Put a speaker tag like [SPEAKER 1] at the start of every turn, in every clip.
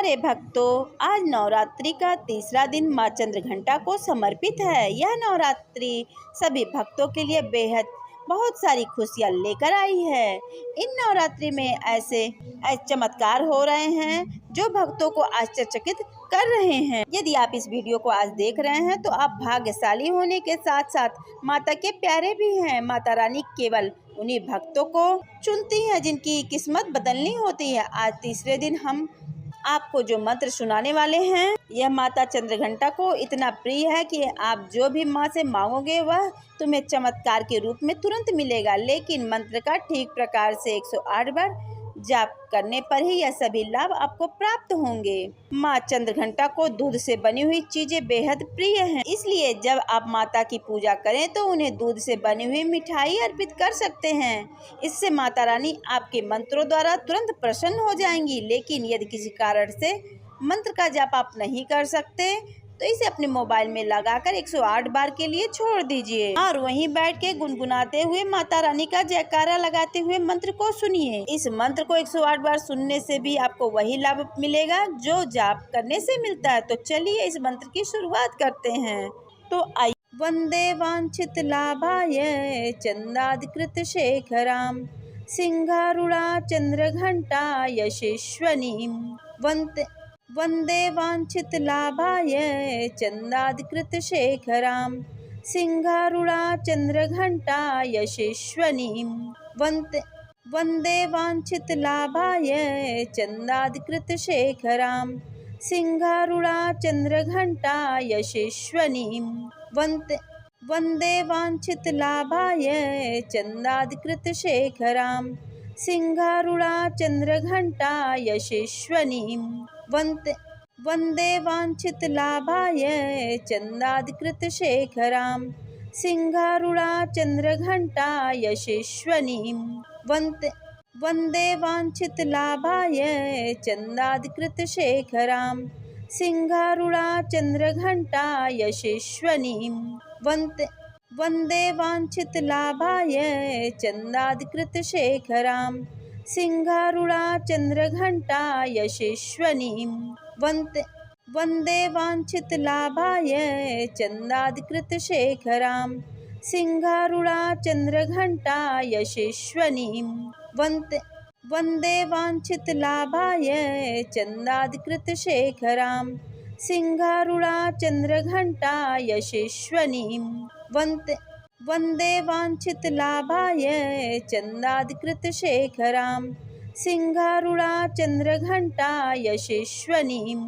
[SPEAKER 1] प्यारे भक्तों, आज नवरात्रि का तीसरा दिन माँ चंद्रघंटा को समर्पित है। यह नवरात्रि सभी भक्तों के लिए बेहद बहुत सारी खुशियाँ लेकर आई है। इन नवरात्रि में ऐसे चमत्कार हो रहे हैं जो भक्तों को आश्चर्यचकित कर रहे हैं। यदि आप इस वीडियो को आज देख रहे हैं तो आप भाग्यशाली होने के साथ साथ माता के प्यारे भी हैं। माता रानी केवल उन्हीं भक्तों को चुनती है जिनकी किस्मत बदलनी होती है। आज तीसरे दिन हम आपको जो मंत्र सुनाने वाले हैं, यह माता चंद्रघंटा को इतना प्रिय है कि आप जो भी माँ से मांगोगे वह तुम्हें चमत्कार के रूप में तुरंत मिलेगा। लेकिन मंत्र का ठीक प्रकार से 108 बार जाप करने पर ही यह सभी लाभ आपको प्राप्त होंगे। माँ चंद्रघंटा को दूध से बनी हुई चीजें बेहद प्रिय हैं, इसलिए जब आप माता की पूजा करें तो उन्हें दूध से बनी हुई मिठाई अर्पित कर सकते हैं। इससे माता रानी आपके मंत्रों द्वारा तुरंत प्रसन्न हो जाएंगी। लेकिन यदि किसी कारण से मंत्र का जाप आप नहीं कर सकते तो इसे अपने मोबाइल में लगाकर 108 बार के लिए छोड़ दीजिए और वहीं बैठ के गुनगुनाते हुए माता रानी का जयकारा लगाते हुए मंत्र को सुनिए। इस मंत्र को 108 बार सुनने से भी आपको वही लाभ मिलेगा जो जाप करने से मिलता है। तो चलिए इस मंत्र की शुरुआत करते हैं। तो आइए। वंदे वांछित लाभाय चंदाधिकृत शेखराम सिंहारूढ़ा चंद्रघंटा यशस्वनीम वंदे वांछित लाभाय चंदाधिकृत शेखराम सिंहारूढ़ा चंद्रघंटा यशस्वनीम वंदे वांछित लाभाय चंदाधिकृत शेखराम सिंहारूढ़ा चंद्रघंटा यशस्वनीम वंदे वांछित लाभाय चंदाधिकृत शेखराम सिंहारूढ़ा चंद्रघंटा यशस्वनीम वंदे वांछित लाभाय चंदाधिकृत शेखराम सिंहारूढ़ा चंद्रघंटा यशस्वनीम वंदे वांछित लाभाय चंदाधिकृत शेखराम सिंहारूढ़ा चंद्रघंटा यशस्वनीम वंदे वांछित लाभाय चंदाधिकृत शेखराम सिंहारूढ़ा चंद्रघंटा यशस्वनीम वंदे वांछित लाभाय चंदाधिकृत शेखराम सिंहारूढ़ा चंद्रघंटा यशस्वनीम वंदे वांछित लाभाय चंदाधिकृत शेखराम सिंहारूढ़ा चंद्रघंटा यशस्वनीम वंदे वांछित लाभाय चंदाधिकृत शेखराम सिंहारूढ़ा चंद्रघंटा यशस्वनीम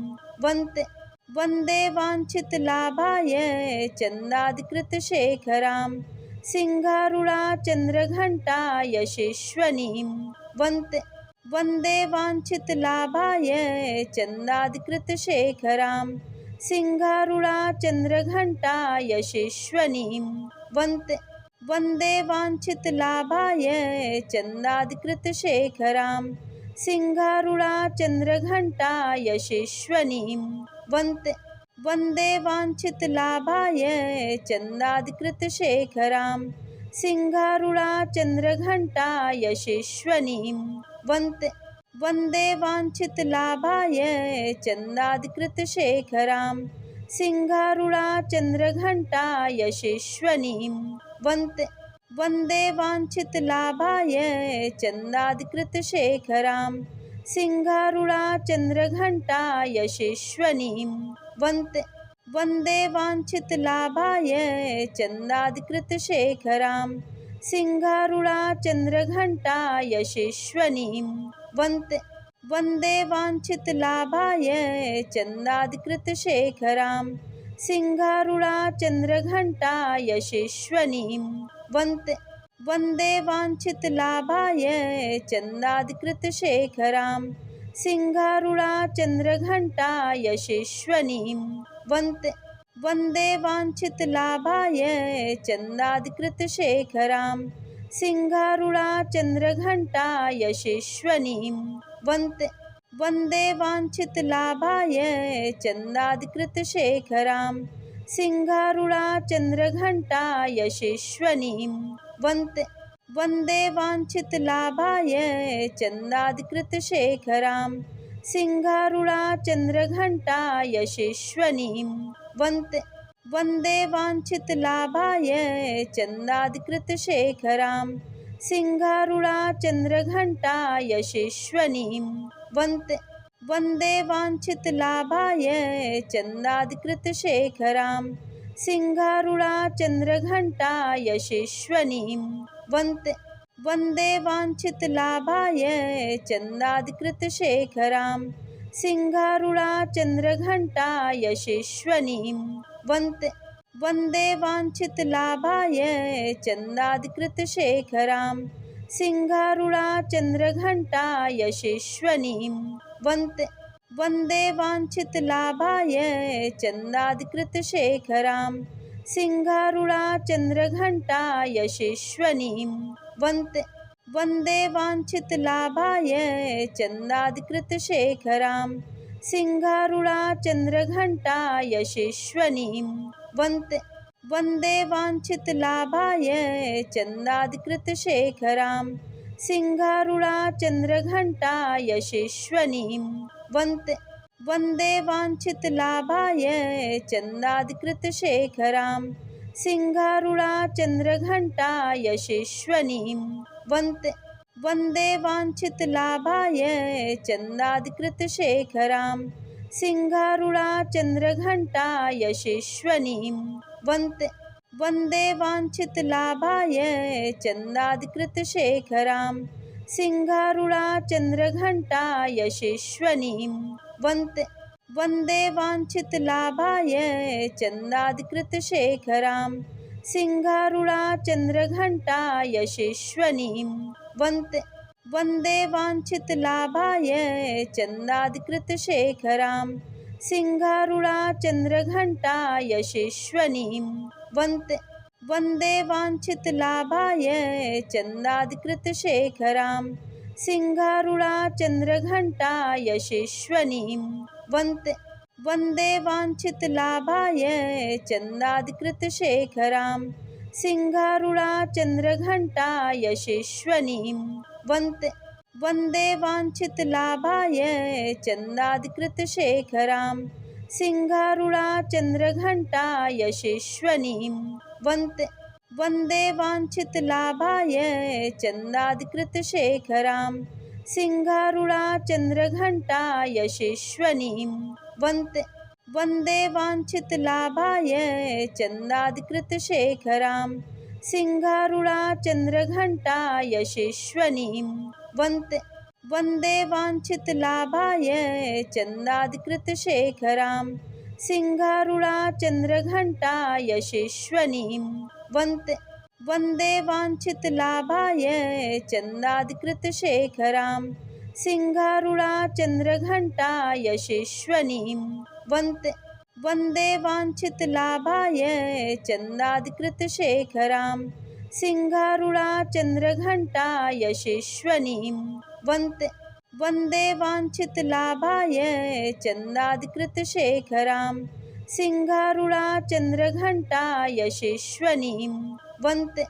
[SPEAKER 1] वंदे वांछित लाभाय चंदाधिकृत शेखराम सिंहारूढ़ा चंद्रघंटा यशस्वनीम वंदे वांछित लाभाय चंदाधिकृत शेखराम सिंहारूढ़ा चंद्रघंटा यशस्वनीम वंदे वांछित लाभाय चंदाधिकृत शेखराम सिंहारूढ़ा चंद्रघंटा यशस्वनीम वंदे वांछित लाभाय चंदाधिकृत शेखराम सिंहारूढ़ा चंद्रघंटा यशस्वनीम वंदे वांछित लाभाय चंदाधिकृत शेखराम सिंहारूढ़ा चंद्रघंटा यशस्वनीम वंदे वांछित लाभाय चंदाधिकृत शेखराम सिंहारूढ़ा चंद्रघंटा यशस्वनीम वंदे वांछित लाभाय चंदाधिकृत शेखराम सिंहारूढ़ा चंद्रघंटा यशस्वनीम वंदे वांछित लाभाय चंदाधिकृत शेखराम सिंहारूढ़ा चंद्रघंटा यशस्वनीम वंदे वांछित लाभाय चंदाधिकृत शेखराम सिंहारूढ़ा चंद्रघंटा यशस्वनीम वंदे वांछित लाभाय चंदाधिकृत शेखराम सिंहारूढ़ा चंद्रघंटा यशस्वनीम वंदे वांछित लाभाय चंदाधिकृत शेखराम सिंहारूढ़ा चंद्रघंटा यशस्वनीम वंदे वांछित लाभाय चंदाधिकृत शेखराम सिंहारूढा चन्द्रघण्टा यशस्विनीं वन्दे वाञ्छितलाभाय चन्दाधिकृतशेखरां सिंहारूढा चन्द्रघण्टा यशस्विनीं वन्दे वाञ्छितलाभाय चन्दाधिकृतशेखरां सिंहारूढा चन्द्रघण्टा यशस्विनीं वन्दे वाञ्छितलाभाय चन्दाधिकृतशेखरां सिंहारूढा चन्द्रघण्टा यशस्विनीं वन्दे वाञ्छितलाभाय चन्दाधिकृतशेखरां सिंहारूढा चन्द्रघण्टा यशस्विनीं वन्दे वाञ्छितलाभाय चन्दाधिकृतशेखरां सिंहारूढा चन्द्रघण्टा यशस्विनीं वन्दे वाञ्छितलाभाय चन्दाधिकृतशेखरां सिंहारूढा चन्द्रघण्टा यशस्विनीं वन्दे वाञ्छितलाभाय चन्दाधिकृतशेखरां सिंहारूढा चन्द्रघण्टा यशस्विनीं वन्दे वाञ्छितलाभाय चन्दाधिकृतशेखरां सिंहारूढा चन्द्रघण्टा यशस्विनीं वन्दे वाञ्छितलाभाय चन्दाधिकृतशेखरां सिंहारूढा चन्द्रघण्टा यशस्विनीं वन्दे वाञ्छितलाभाय चन्दाधिकृतशेखरां सिंहारूढा चन्द्रघण्टा यशस्विनीं वन्दे वाञ्छितलाभाय चन्दाधिकृतशेखरां सिंहारूढा चन्द्रघण्टा यशस्विनीं वन्दे वाञ्छितलाभाय चन्दाधिकृतशेखरां सिंहारूढा चन्द्रघण्टा यशस्विनीं वन्दे वाञ्छितलाभाय चन्दाधिकृतशेखरां सिंहारूढा चन्द्रघण्टा यशस्विनीं वन्दे वाञ्छितलाभाय चन्दाधिकृतशेखरां सिंहारूढा चन्द्रघण्टा यशस्विनीं वन्दे वाञ्छितलाभाय चन्दाधिकृतशेखरां सिंहारूढा चन्द्रघण्टा यशस्विनीं वन्दे वाञ्छितलाभाय चन्दाधिकृतशेखरां सिंहारूढा चन्द्रघण्टा यशस्विनीं वन्दे वाञ्छितलाभाय चन्दाधिकृतशेखरां सिंहारूढा चन्द्रघण्टा यशस्विनीं वन्दे वाञ्छितलाभाय चन्दाधिकृतशेखरां सिंहारूढा चन्द्रघण्टा यशस्विनीं वन्दे वाञ्छितलाभाय चन्दाधिकृतशेखरां सिंहारूढा चन्द्रघण्टा यशस्विनीं वन्दे वाञ्छितलाभाय चन्दाधिकृतशेखरां सिंहारूढा चन्द्रघण्टा यशस्विनीं वन्दे वाञ्छितलाभाय चन्दाधिकृतशेखरां सिंहारूढा चन्द्रघण्टा यशस्विनीं वन्दे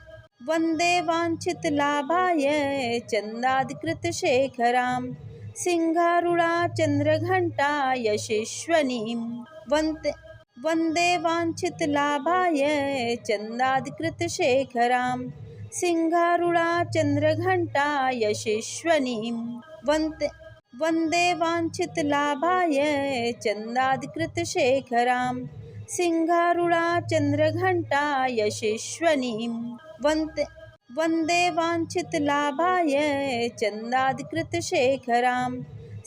[SPEAKER 1] वाञ्छितलाभाय चन्दाधिकृतशेखरां सिंहारूढा चन्द्रघण्टा यशस्विनीं वन्दे वाञ्छितलाभाय चन्दाधिकृतशेखरां सिंहारूढा चन्द्रघण्टा यशस्विनीं वन्दे वाञ्छितलाभाय चन्दाधिकृतशेखरां सिंहारूढा चन्द्रघण्टा यशस्विनीं वन्दे वाञ्छितलाभाय चन्दाधिकृतशेखरां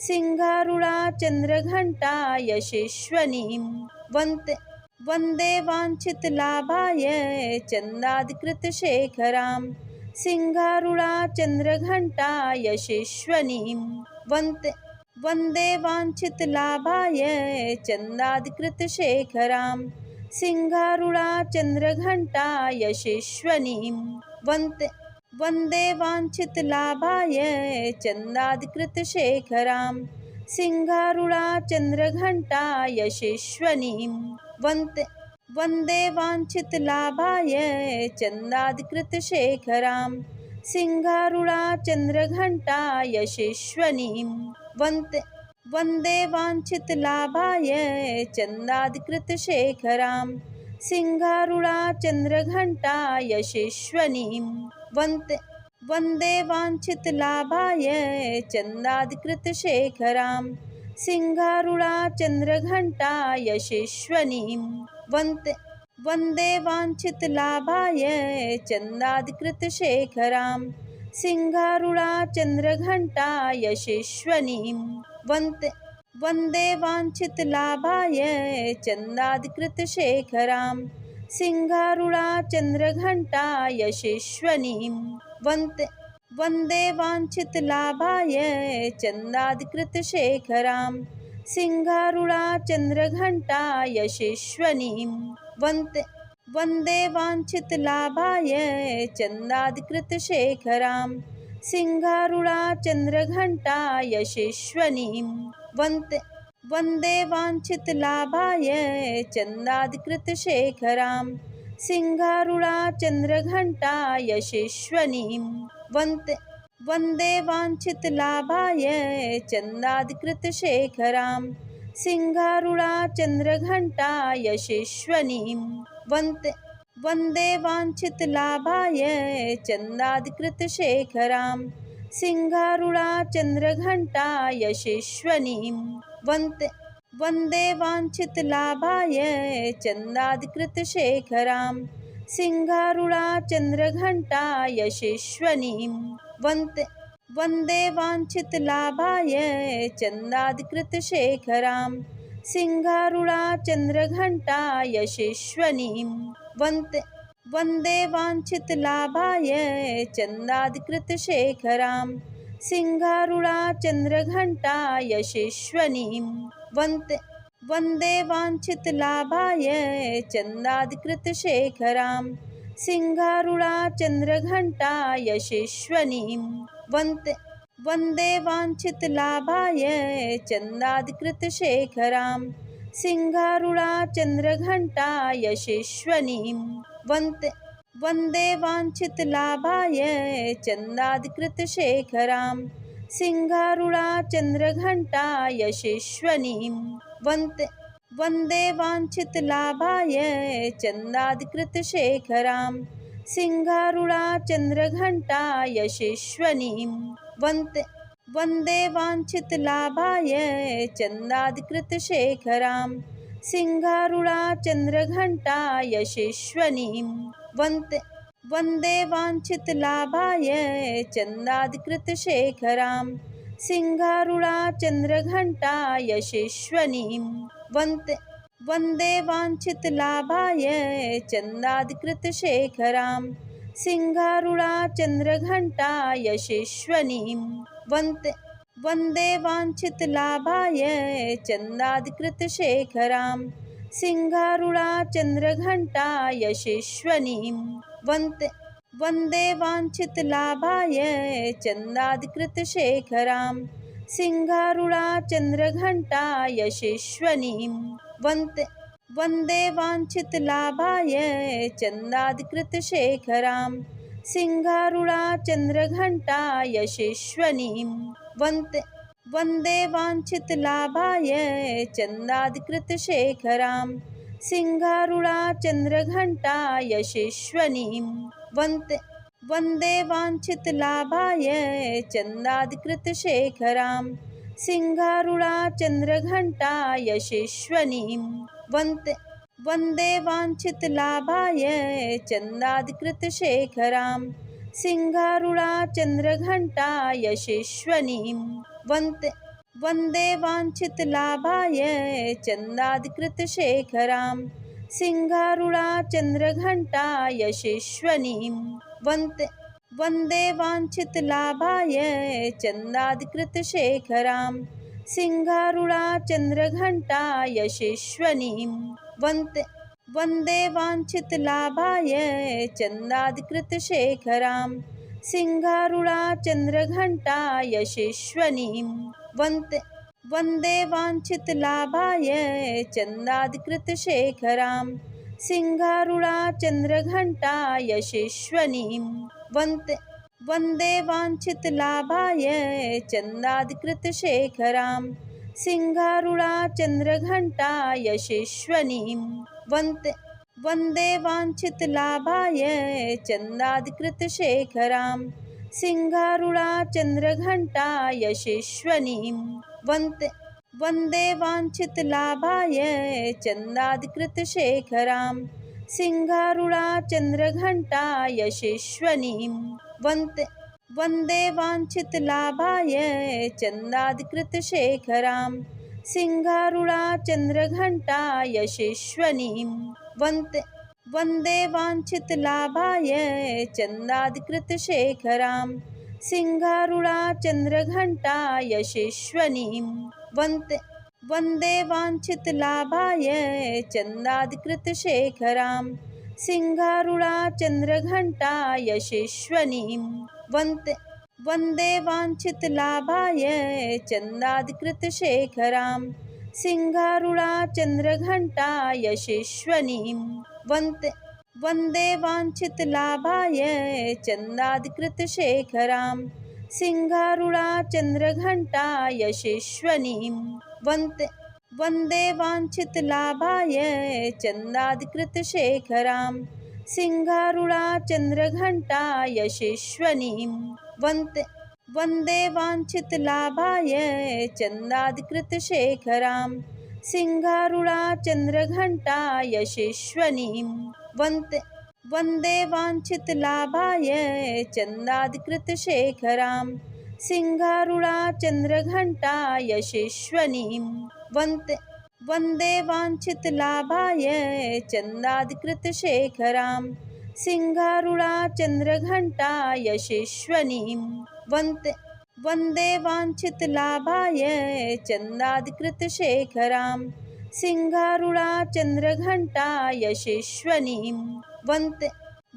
[SPEAKER 1] सिंहारूढा चन्द्रघण्टा यशस्विनीं वन्दे वाञ्छितलाभाय चन्दाधिकृतशेखरां सिंहारूढा चन्द्रघण्टा यशस्विनीं वन्दे वाञ्छितलाभाय चन्दाधिकृतशेखरां सिंहारूढा चन्द्रघण्टा यशस्विनीं वन्दे वाञ्छितलाभाय चन्दाधिकृतशेखरां सिंहारूढा चन्द्रघण्टा यशस्विनीं वन्दे वाञ्छितलाभाय चन्दाधिकृतशेखरां सिंहारूढा चन्द्रघण्टा यशस्विनीं वन्दे वाञ्छितलाभाय चन्दाधिकृतशेखरां सिंहारूढाचन्द्रघण्टा यशस्विनीं वन्दे वाञ्छितलाभाय चन्दाधिकृतशेखरां सिंहारूढाचन्द्रघण्टा यशस्विनीं वन्दे वाञ्छितलाभाय चन्दाधिकृतशेखरां सिंहारूढाचन्द्रघण्टा यशस्विनीं वन्दे वाञ्छितलाभाय चन्दाधिकृतशेखरां सिंहारूढाचन्द्रघण्टा यशस्विनीं वन्दे वाञ्छितलाभाय चन्दाधिकृतशेखरां सिंहारूढाचन्द्रघण्टा यशस्विनीं वन्दे वाञ्छितलाभाय चन्दाधिकृतशेखरां सिंहारूढाचन्द्रघण्टा यशस्विनीं वन्दे वाञ्छितलाभाय चन्दाधिकृतशेखरां सिंहारूढाचन्द्रघण्टा यशस्विनीं वन्दे वाञ्छितलाभाय चन्दाधिकृतशेखरां सिंहारूढाचन्द्रघण्टा यशस्विनीं वन्दे वाञ्छितलाभाय चन्दाधिकृतशेखरां सिंहारूढाचन्द्रघण्टा यशस्विनीं वन्दे वाञ्छितलाभाय चन्दाधिकृतशेखरां सिंहारूढाचन्द्रघण्टा यशस्विनीं वन्दे वाञ्छितलाभाय चन्दाधिकृतशेखरां सिंहारूढाचन्द्रघण्टा यशस्विनीं वन्दे वाञ्छितलाभाय चन्दाधिकृतशेखरां सिंहारूढाचन्द्रघण्टा यशस्विनीं वन्दे वाञ्छितलाभाय चन्दाधिकृतशेखरां सिंहारूढाचन्द्रघण्टा यशस्विनीं वन्दे वाञ्छितलाभाय चन्दाधिकृतशेखरां सिंहारूढाचन्द्रघण्टा यशस्विनीं वन्दे वाञ्छितलाभाय चन्दाधिकृतशेखरां सिंहारूढाचन्द्रघण्टा यशस्विनीं वन्दे वाञ्छितलाभाय चन्दाधिकृतशेखरां सिंहारूढाचन्द्रघण्टा यशस्विनीं वन्दे वाञ्छितलाभाय चन्दाधिकृतशेखरां सिंहारूढाचन्द्रघण्टा यशस्विनीं वन्दे वाञ्छितलाभाय चन्दाधिकृतशेखरां सिंहारूढाचन्द्रघण्टा यशस्विनीं वन्दे वाञ्छितलाभाय चन्दाधिकृतशेखरां सिंहारूढाचन्द्रघण्टा यशस्विनीं वन्दे वाञ्छितलाभाय चन्दाधिकृतशेखरां सिंहारूढाचन्द्रघण्टा यशस्विनीं वन्दे वाञ्छितलाभाय चन्दाधिकृतशेखरां सिंहारूढाचन्द्रघण्टा यशस्विनीं वन्दे वाञ्छितलाभाय चन्दाधिकृतशेखरां सिंहारूढाचन्द्रघण्टा यशस्विनीं वन्दे वाञ्छितलाभाय चन्दाधिकृतशेखरां सिंहारूढाचन्द्रघण्टा यशस्विनीं वन्दे वाञ्छितलाभाय चन्दाधिकृतशेखरां सिंहारूढाचन्द्रघण्टा यशस्विनीं वन्दे वाञ्छितलाभाय चन्दाधिकृतशेखरां सिंहारूढाचन्द्रघण्टा यशस्विनीं वन्दे वाञ्छितलाभाय चन्दाधिकृतशेखरां सिंहारूढाचन्द्रघण्टा यशस्विनीं वन्दे वाञ्छितलाभाय चन्दाधिकृतशेखरां सिंहारूढाचन्द्रघण्टा यशस्विनीं वन्दे वाञ्छितलाभाय चन्दाधिकृतशेखरां सिंहारूढाचन्द्रघण्टा यशस्विनीं वन्दे वाञ्छितलाभाय चन्दाधिकृतशेखरां सिंहारूढाचन्द्रघण्टा यशस्विनीं वन्दे वाञ्छितलाभाय चन्दाधिकृतशेखरां सिंहारूढा चन्द्रघण्टा यशस्विनीं वन्दे वाञ्छितलाभाय चन्दाधिकृतशेखरां सिंहारूढा चन्द्रघण्टा यशस्विनीं वन्दे वाञ्छितलाभाय चन्दाधिकृतशेखरां सिंहारूढा चन्द्रघण्टा यशस्विनीं वन्दे वाञ्छितलाभाय चन्दाधिकृतशेखरां सिंहारूढा चन्द्रघण्टा यशस्विनीं वन्दे वाञ्छितलाभाय चन्दाधिकृतशेखरां सिंहारूढा चन्द्रघण्टा यशस्विनीं वन्दे वाञ्छितलाभाय चन्दाधिकृतशेखरां सिंहारूढा चन्द्रघण्टा यशस्विनीं वन्दे वाञ्छितलाभाय चन्दाधिकृतशेखरां सिंहारूढा चन्द्रघण्टा यशस्विनीं वन्दे वाञ्छितलाभाय चन्दाधिकृतशेखरां सिंहारूढा चन्द्रघण्टा यशस्विनीं वन्दे वाञ्छितलाभाय चन्दाधिकृतशेखरां सिंहारूढा चन्द्रघण्टा यशस्विनीं वन्दे वाञ्छितलाभाय चन्दाधिकृतशेखरां सिंहारूढा चन्द्रघण्टा यशस्विनीं वन्दे वाञ्छितलाभाय चन्दाधिकृतशेखरां सिंहारूढा चन्द्रघण्टा यशस्विनीं वन्दे वाञ्छितलाभाय चन्दाधिकृतशेखरां सिंहारूढा चन्द्रघण्टा यशस्विनीं वन्दे वाञ्छितलाभाय चन्दाधिकृतशेखरां सिंहारूढा चन्द्रघण्टा यशस्विनीं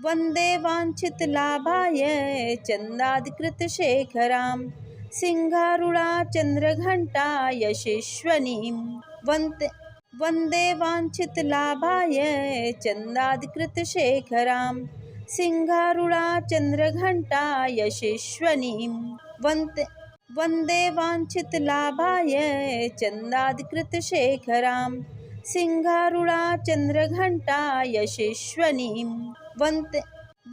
[SPEAKER 1] वन्दे वाञ्छितलाभाय चन्दाधिकृतशेखरां सिंहारूढा चन्द्रघण्टा यशस्विनीं वन्दे वाञ्छितलाभाय चन्दाधिकृतशेखरां सिंहारूढा चन्द्रघण्टा यशस्विनीं वन्दे वाञ्छितलाभाय चन्दाधिकृतशेखरां सिंहारूढा चन्द्रघण्टा यशस्विनीं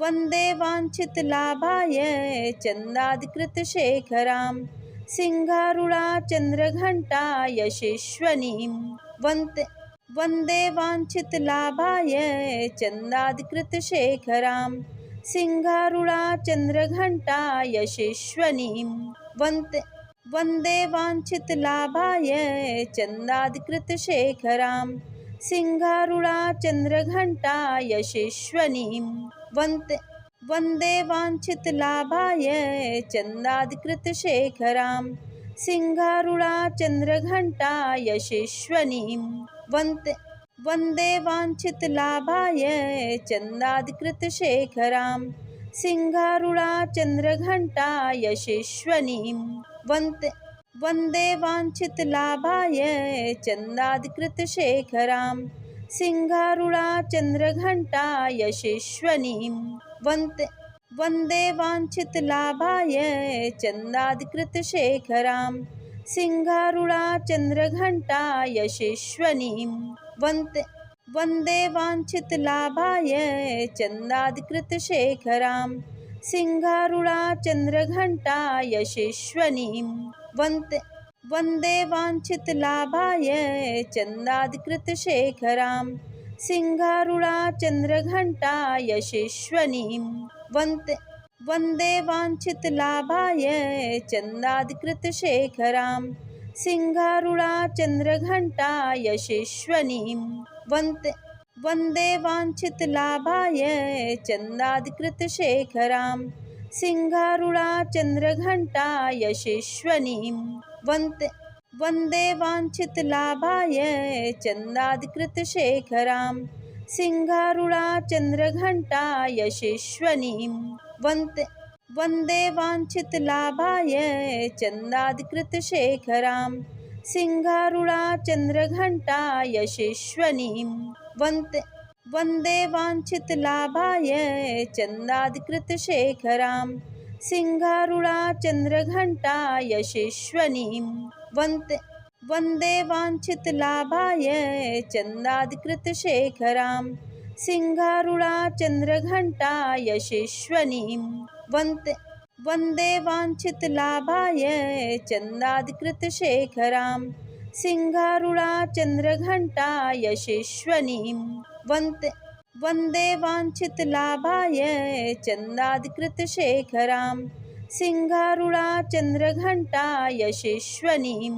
[SPEAKER 1] वन्दे वाञ्छितलाभाय चन्दाधिकृतशेखरां सिंहारूढा चन्द्रघण्टा यशस्विनीं वन्दे वाञ्छितलाभाय चन्दाधिकृतशेखरां सिंहारूढा चन्द्रघण्टा यशस्विनीं वन्दे वाञ्छितलाभाय चन्दाधिकृतशेखरां सिंहारूढा चन्द्रघण्टा यशस्विनीं वन्दे वाञ्छितलाभाय चन्दाधिकृतशेखरां सिंहारूढा चन्द्रघण्टा यशस्विनीं वन्दे वाञ्छितलाभाय चन्दाधिकृतशेखरां सिंहारूढा चन्द्रघण्टा यशस्विनीं वन्दे वाञ्छितलाभाय चन्दाधिकृतशेखरां सिंहारूढा चन्द्रघण्टा यशस्विनीं वन्दे वाञ्छितलाभाय चन्दाधिकृतशेखरां सिंहारूढा चन्द्रघण्टा यशस्विनीं वन्दे वाञ्छितलाभाय चन्दाधिकृतशेखरां सिंहारूढा चन्द्रघण्टा यशस्विनीं वन्दे वाञ्छितलाभाय चन्दाधिकृतशेखरां सिंहारूढा चन्द्रघण्टा यशस्विनीं वन्दे वाञ्छितलाभाय चन्दाधिकृतशेखरां सिंहारूढा चन्द्रघण्टा यशस्विनीं वन्दे वाञ्छितलाभाय चन्दाधिकृतशेखरां सिंहारूढा चन्द्रघण्टा यशस्विनीं वन्दे वाञ्छितलाभाय चन्दाधिकृतशेखरां सिंहारूढा चन्द्रघण्टा यशस्विनीं वन्दे वाञ्छितलाभाय चन्दाधिकृतशेखरां सिंहारूढा चन्द्रघण्टा यशस्विनीं वन्दे वाञ्छितलाभाय चन्दाधिकृतशेखरां सिंहारूढा चन्द्रघण्टा यशस्विनीं वन्दे वाञ्छितलाभाय चन्दाधिकृतशेखरां सिंहारूढाचन्द्रघण्टा यशस्विनीं वन्दे वाञ्छितलाभाय चन्दाधिकृतशेखरां सिंहारूढाचन्द्रघण्टा यशस्विनीं वन्दे वाञ्छितलाभाय चन्दाधिकृतशेखरां सिंहारूढाचन्द्रघण्टा यशस्विनीं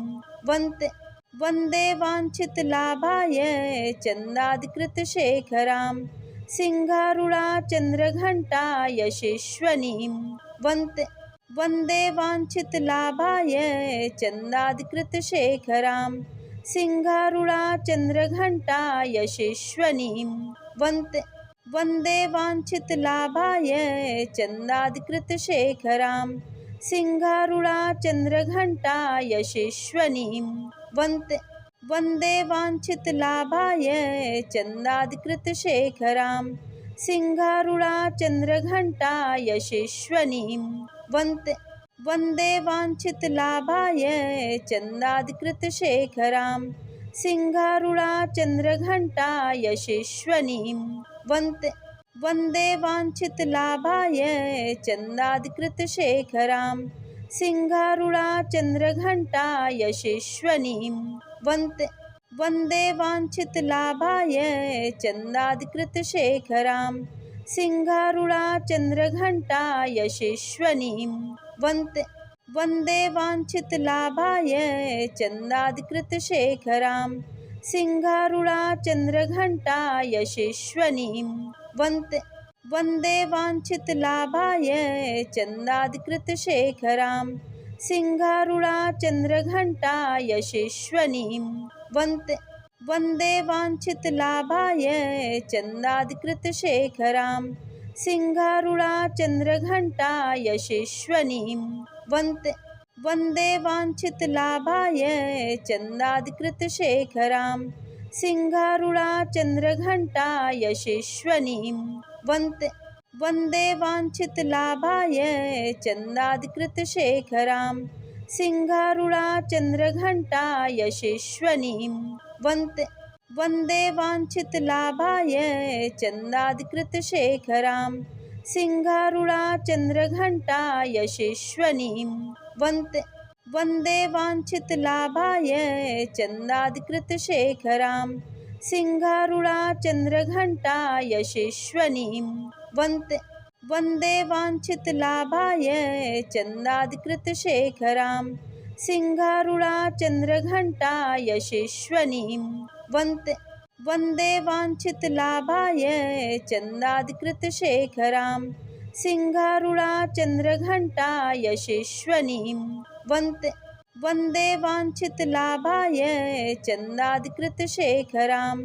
[SPEAKER 1] वन्दे वाञ्छितलाभाय चन्दाधिकृतशेखरां सिंहारूढाचन्द्रघण्टा यशस्विनीं वन्दे वाञ्छितलाभाय चन्दाधिकृतशेखरां सिंहारूढाचन्द्रघण्टा यशस्विनीं वन्दे वाञ्छितलाभाय चन्दाधिकृतशेखरां सिंहारूढाचन्द्रघण्टा यशस्विनीं वन्दे वाञ्छितलाभाय चन्दाधिकृतशेखरां सिंहारूढाचन्द्रघण्टा यशस्विनीं वन्दे वाञ्छितलाभाय चन्दाधिकृतशेखरां सिंहारूढाचन्द्रघण्टा यशस्विनीं वन्दे वाञ्छितलाभाय चन्दाधिकृतशेखरां सिंहारूढाचन्द्रघण्टा यशस्विनीं वन्दे वाञ्छितलाभाय चन्दाधिकृतशेखरां सिंहारूढाचन्द्रघण्टा यशस्विनीं वन्दे वाञ्छितलाभाय चन्दाधिकृतशेखरां सिंहारूढाचन्द्रघण्टा यशस्विनीं वन्दे वाञ्छितलाभाय चन्दाधिकृतशेखरां सिंहारूढाचन्द्रघण्टा यशस्विनीं वन्दे वाञ्छितलाभाय चन्दाधिकृतशेखरां सिंहारूढाचन्द्रघण्टा यशस्विनीं वन्दे वाञ्छितलाभाय चन्दाधिकृतशेखरां सिंहारूढाचन्द्रघण्टा यशस्विनीं वन्दे वाञ्छितलाभाय चन्दाधिकृतशेखरां सिंहारूढाचन्द्रघण्टा यशस्विनीं वन्दे वाञ्छितलाभाय चन्दाधिकृतशेखरां सिंहारूढाचन्द्रघण्टा यशस्विनीं वन्दे वाञ्छितलाभाय चन्दाधिकृतशेखरां सिंहारूढाचन्द्रघण्टा यशस्विनीं वन्दे वाञ्छितलाभाय चन्दाधिकृतशेखरां सिंहारूढाचन्द्रघण्टा यशस्विनीं वन्दे वाञ्छितलाभाय चन्दाधिकृतशेखरां सिंहारूढाचन्द्रघण्टा यशस्विनीं वन्दे वाञ्छितलाभाय चन्दाधिकृतशेखरां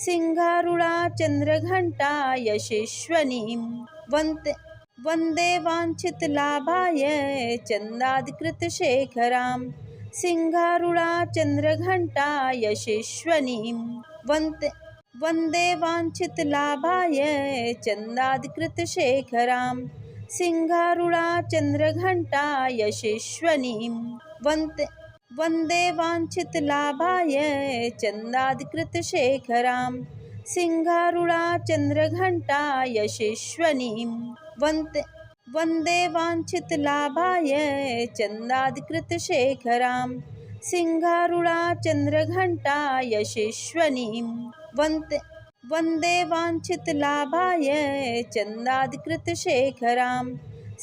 [SPEAKER 1] सिंहारूढाचन्द्रघण्टा यशस्विनीं वन्दे वाञ्छितलाभाय चन्दाधिकृतशेखरां सिंहारूढाचन्द्रघण्टा यशस्विनीं वन्दे वाञ्छितलाभाय चन्दाधिकृतशेखरां सिंहारूढाचन्द्रघण्टा यशस्विनीं वन्दे वाञ्छितलाभाय चन्दाधिकृतशेखरां सिंहारूढाचन्द्रघण्टा यशस्विनीं वन्दे वाञ्छितलाभाय चन्दाधिकृतशेखरां सिंहारूढाचन्द्रघण्टा यशस्विनीं वन्दे वाञ्छितलाभाय चन्दाधिकृतशेखरां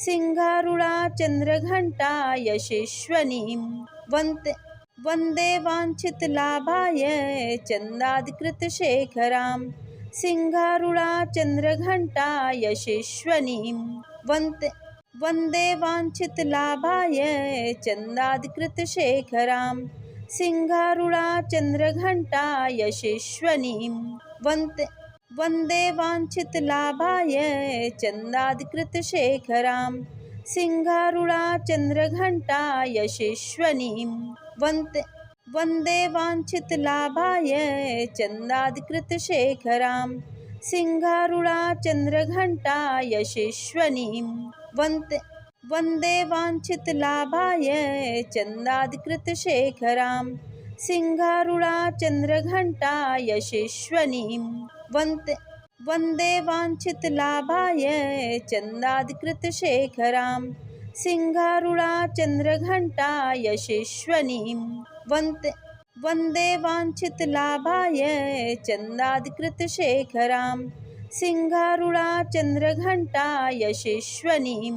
[SPEAKER 1] सिंहारूढाचन्द्रघण्टा यशस्विनीं वन्दे वाञ्छितलाभाय चन्दाधिकृतशेखरां सिंहारूढाचन्द्रघण्टा यशस्विनीं वन्दे वाञ्छितलाभाय चन्दाधिकृतशेखरां सिंहारूढाचन्द्रघण्टा यशस्विनीं वन्दे वाञ्छितलाभाय चन्दाधिकृतशेखरां सिंहारूढाचन्द्रघण्टा यशस्विनीं वन्दे वाञ्छितलाभाय चन्दाधिकृतशेखरां सिंहारूढाचन्द्रघण्टा यशस्विनीं वन्दे वाञ्छितलाभाय चन्दाधिकृतशेखरां सिंहारूढा चन्द्रघण्टा यशस्विनीं वन्दे वाञ्छितलाभाय चन्दाधिकृतशेखरां सिंहारूढा चन्द्रघण्टा यशस्विनीं वन्दे वाञ्छितलाभाय चन्दाधिकृतशेखरां सिंहारूढा चन्द्रघण्टा यशस्विनीं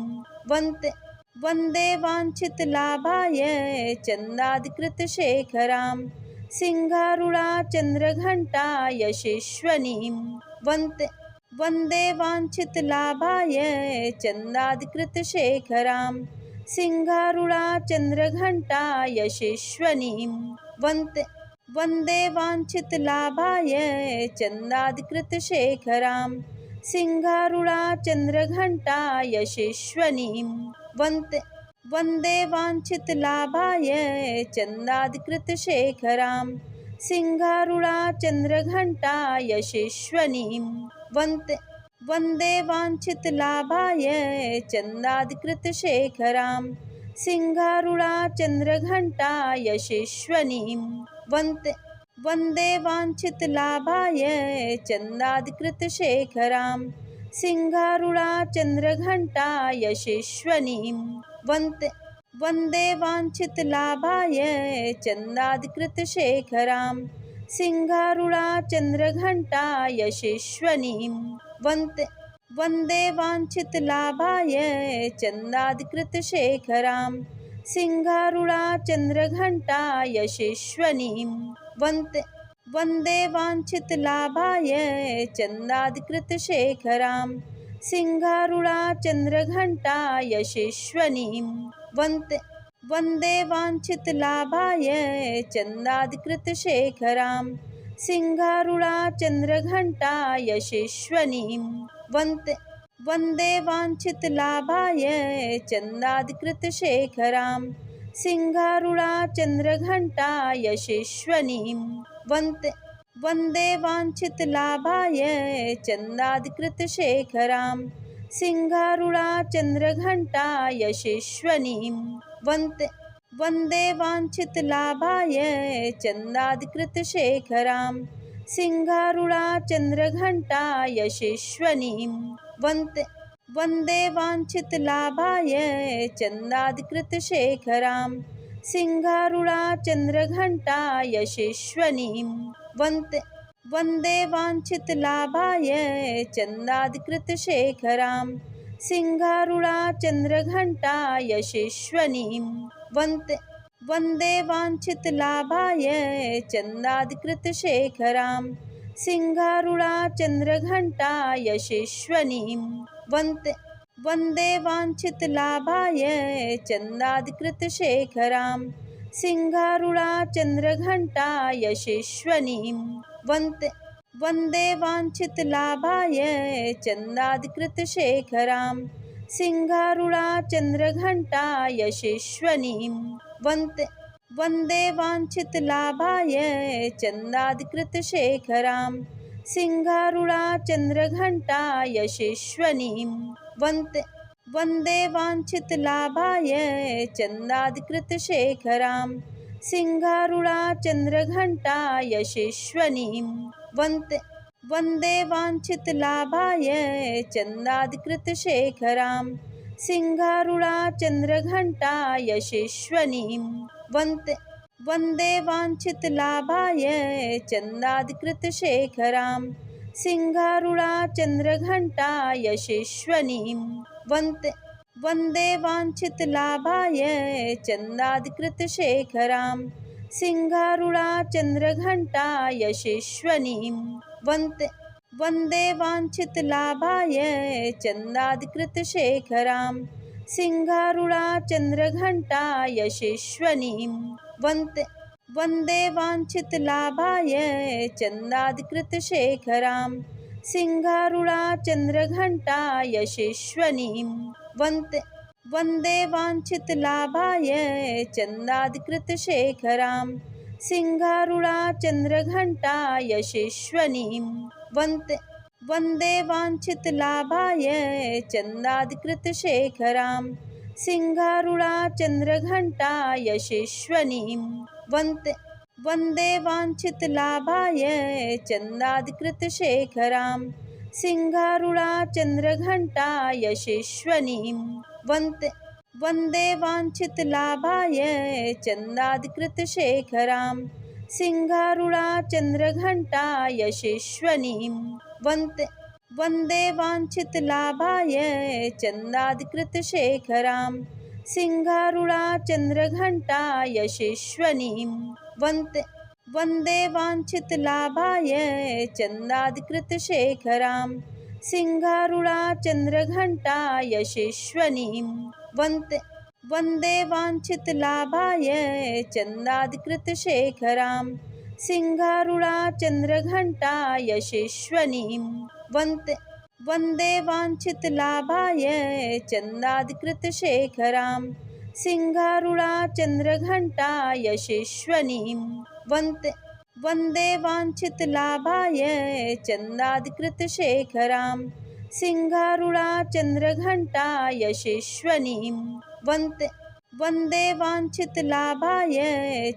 [SPEAKER 1] वन्दे वाञ्छितलाभाय चन्दाधिकृतशेखरां सिंहारूढा चन्द्रघण्टा यशस्विनीं वन्दे वाञ्छितलाभाय चन्दाधिकृतशेखरां सिंहारूढा चन्द्रघण्टा यशस्विनीं वन्दे वाञ्छितलाभाय चन्दाधिकृतशेखरां सिंहारूढा चन्द्रघण्टा यशस्विनीं वन्दे वाञ्छितलाभाय चन्दाधिकृतशेखरां सिंहारूढा चन्द्रघण्टा यशस्विनीं वन्दे वाञ्छितलाभाय चन्दाधिकृतशेखरां सिंहारूढा चन्द्रघण्टा यशस्विनीं वन्दे वाञ्छितलाभाय चन्दाधिकृतशेखरां सिंहारूढा चन्द्रघण्टा यशस्विनीं वन्दे वाञ्छितलाभाय चन्दाधिकृतशेखरां सिंहारूढा चन्द्रघण्टा यशस्विनीं वन्दे वाञ्छितलाभाय चन्दाधिकृतशेखरां सिंहारूढा चन्द्रघण्टा यशस्विनीं वन्दे वाञ्छितलाभाय चन्दाधिकृतशेखरां सिंहारूढा चन्द्रघण्टा यशस्विनीं वन्दे वाञ्छितलाभाय चन्दाधिकृतशेखरां सिंहारूढा चन्द्रघण्टा यशस्विनीं वन्दे वाञ्छितलाभाय चन्दाधिकृतशेखरां सिंहारूढा चन्द्रघण्टा यशस्विनीं वन्दे वाञ्छितलाभाय चन्दाधिकृतशेखरां सिंहारूढा चन्द्रघण्टा यशस्विनीं वन्दे वाञ्छितलाभाय चन्दाधिकृतशेखरां सिंहारूढा चन्द्रघण्टा यशस्विनीं वन्दे वाञ्छितलाभाय चन्दाधिकृतशेखरां सिंहारूढा चन्द्रघण्टा यशस्विनीं वन्दे वाञ्छितलाभाय चन्दाधिकृतशेखरां सिंहारूढा चन्द्रघण्टा यशस्विनीं वन्दे वाञ्छितलाभाय चन्दाधिकृतशेखरां सिंहारूढा चन्द्रघण्टा यशस्विनीं वन्दे वाञ्छितलाभाय चन्दाधिकृतशेखरां सिंहारूढा चन्द्रघण्टा यशस्विनीं वन्दे वाञ्छितलाभाय चन्दाधिकृतशेखरां सिंहारूढा चन्द्रघण्टा यशस्विनीं वन्दे वाञ्छितलाभाय चन्दाधिकृतशेखरां सिंहारूढा चन्द्रघण्टा यशस्विनीं वन्दे वाञ्छितलाभाय चन्दाधिकृतशेखरां सिंहारूढा चन्द्रघण्टा यशस्विनीं वन्दे वाञ्छितलाभाय चन्दाधिकृतशेखरां सिंहारूढा चन्द्रघण्टा यशस्विनीं वन्दे वाञ्छितलाभाय चन्दाधिकृतशेखरां सिंहारूढा चन्द्रघण्टा यशस्विनीं वन्दे वाञ्छितलाभाय चन्दाधिकृतशेखरां सिंहारूढा चन्द्रघण्टा यशस्विनीं वन्दे वाञ्छितलाभाय चन्दाधिकृतशेखरां सिंहारूढा चन्द्रघण्टा यशस्विनीं वन्दे वाञ्छितलाभाय चन्दाधिकृतशेखरां सिंहारूढा चन्द्रघण्टा यशस्विनीं वन्दे वाञ्छितलाभाय चन्दाधिकृतशेखरां सिंहारूढा चन्द्रघण्टा यशस्विनीं वन्दे वाञ्छितलाभाय चन्दाधिकृतशेखरां सिंहारूढा चन्द्रघण्टा यशस्विनीं वन्दे वाञ्छितलाभाय चन्दाधिकृतशेखरां सिंहारूढाचन्द्रघण्टा यशस्विनीं वन्दे वाञ्छितलाभाय चन्दाधिकृतशेखरां सिंहारूढाचन्द्रघण्टा यशस्विनीं वन्दे वाञ्छितलाभाय चन्दाधिकृतशेखरां सिंहारूढाचन्द्रघण्टा यशस्विनीं वन्दे वाञ्छितलाभाय चन्दाधिकृतशेखरां सिंहारूढाचन्द्रघण्टा यशस्विनीं वन्दे वाञ्छितलाभाय चन्दाधिकृतशेखरां सिंहारूढाचन्द्रघण्टा यशस्विनीं वन्दे वाञ्छितलाभाय चन्दाधिकृतशेखरां सिंहारूढाचन्द्रघण्टा यशस्विनीं वन्दे वाञ्छितलाभाय चन्दाधिकृतशेखरां सिंहारूढाचन्द्रघण्टा यशस्विनीं वन्दे वाञ्छितलाभाय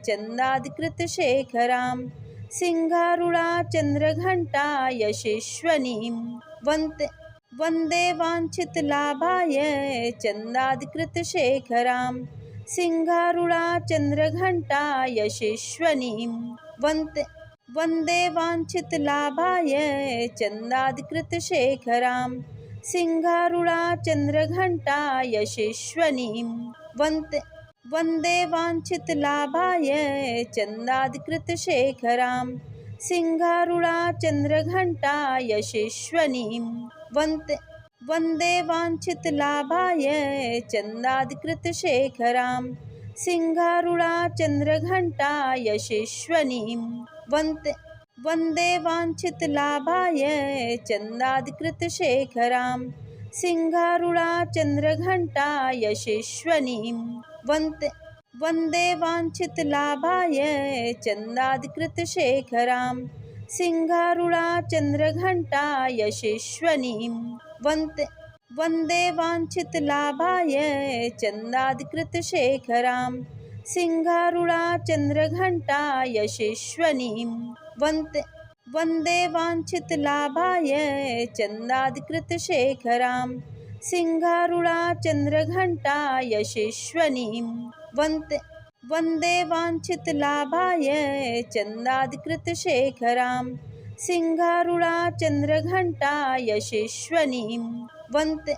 [SPEAKER 1] चन्दाधिकृतशेखरां सिंहारूढाचन्द्रघण्टा यशस्विनीं वन्दे वाञ्छितलाभाय चन्दाधिकृतशेखरां सिंहारूढाचन्द्रघण्टा यशस्विनीं वन्दे वाञ्छितलाभाय चन्दाधिकृतशेखरां सिंहारूढाचन्द्रघण्टा यशस्विनीं वन्दे वाञ्छितलाभाय चन्दाधिकृतशेखरां सिंहारूढाचन्द्रघण्टा यशस्विनीं वन्दे वाञ्छितलाभाय चन्दाधिकृतशेखरां सिंहारूढाचन्द्रघण्टा यशस्विनीं वन्दे वाञ्छितलाभाय चन्दाधिकृतशेखरां सिंहारूढाचन्द्रघण्टा यशस्विनीं वन्दे वाञ्छितलाभाय चन्दाधिकृतशेखरां सिंहारूढाचन्द्रघण्टा यशस्विनीं वन्दे वाञ्छितलाभाय चन्दाधिकृतशेखरां सिंहारूढाचन्द्रघण्टा यशस्विनीं वन्दे वाञ्छितलाभाय चन्दाधिकृतशेखरां सिंहारूढाचन्द्रघण्टा यशस्विनीं वन्दे वाञ्छितलाभाय चन्दाधिकृतशेखरां सिंहारूढाचन्द्रघण्टा यशस्विनीं वन्दे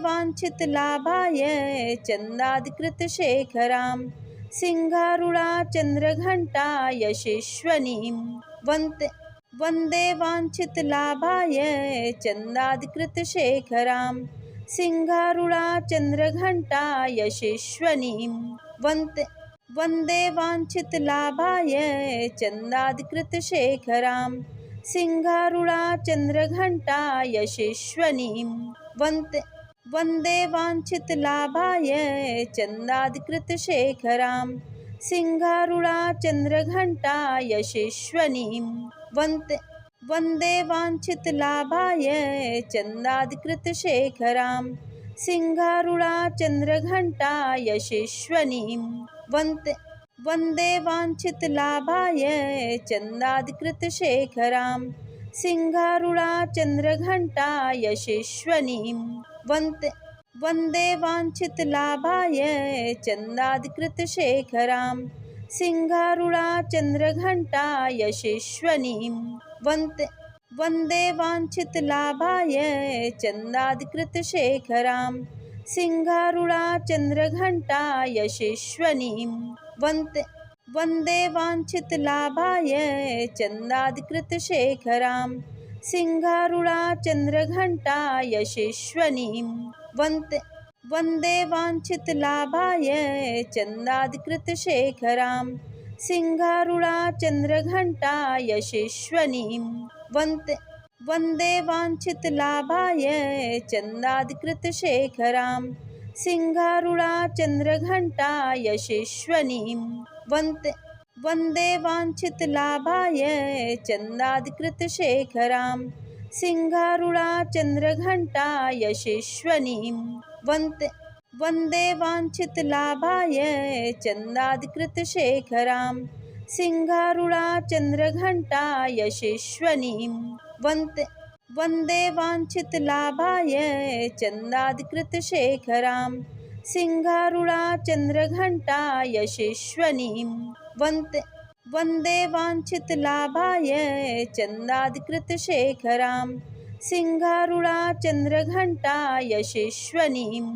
[SPEAKER 1] वाञ्छितलाभाय चन्दाधिकृतशेखरां सिंहारूढाचन्द्रघण्टा यशस्विनीं वन्दे वाञ्छितलाभाय चन्दाधिकृतशेखरां सिंहारूढाचन्द्रघण्टा यशस्विनीं वन्दे वाञ्छितलाभाय चन्दाधिकृतशेखरां सिंहारूढाचन्द्रघण्टा यशस्विनीं वन्दे वाञ्छितलाभाय चन्दाधिकृतशेखरां सिंहारूढाचन्द्रघण्टा यशस्विनीं वन्दे वाञ्छितलाभाय चन्दाधिकृतशेखरां सिंहारूढाचन्द्रघण्टा यशस्विनीं वन्दे वाञ्छितलाभाय चन्दाधिकृतशेखरां सिंहारूढाचन्द्रघण्टा यशस्विनीं वन्दे वाञ्छितलाभाय चन्दाधिकृतशेखरां सिंहारूढाचन्द्रघण्टा यशस्विनीं वन्दे वाञ्छितलाभाय चन्दाधिकृतशेखरां सिंहारूढाचन्द्रघण्टा यशस्विनीं वन्दे वाञ्छितलाभाय चन्दाधिकृतशेखरां सिंहारूढाचन्द्रघण्टा यशस्विनीं वन्दे वाञ्छितलाभाय चन्दाधिकृतशेखरां सिंहारूढाचन्द्रघण्टा यशस्विनीं वन्दे वाञ्छितलाभाय चन्दाधिकृतशेखरां सिंहारूढाचन्द्रघण्टा यशस्विनीं वन्दे वाञ्छितलाभाय चन्दाधिकृतशेखरां सिंहारूढाचन्द्रघण्टा यशस्विनीं वन्दे वाञ्छितलाभाय चन्दाधिकृतशेखरां सिंहारूढाचन्द्रघण्टा यशस्विनीं वन्दे वाञ्छितलाभाय चन्दाधिकृतशेखरां सिंहारूढाचन्द्रघण्टा यशस्विनीं वन्दे वाञ्छितलाभाय चन्दाधिकृतशेखरां सिंहारूढाचन्द्रघण्टा यशस्विनीं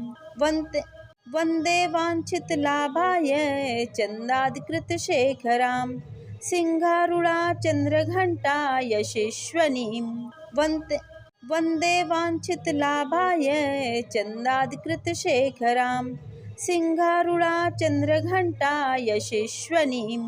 [SPEAKER 1] वन्दे वाञ्छितलाभाय चन्दाधिकृतशेखरां सिंहारूढाचन्द्रघण्टा यशस्विनीं वन्दे वाञ्छितलाभाय चन्दाधिकृतशेखरां सिंहारूढाचन्द्रघण्टा यशस्विनीं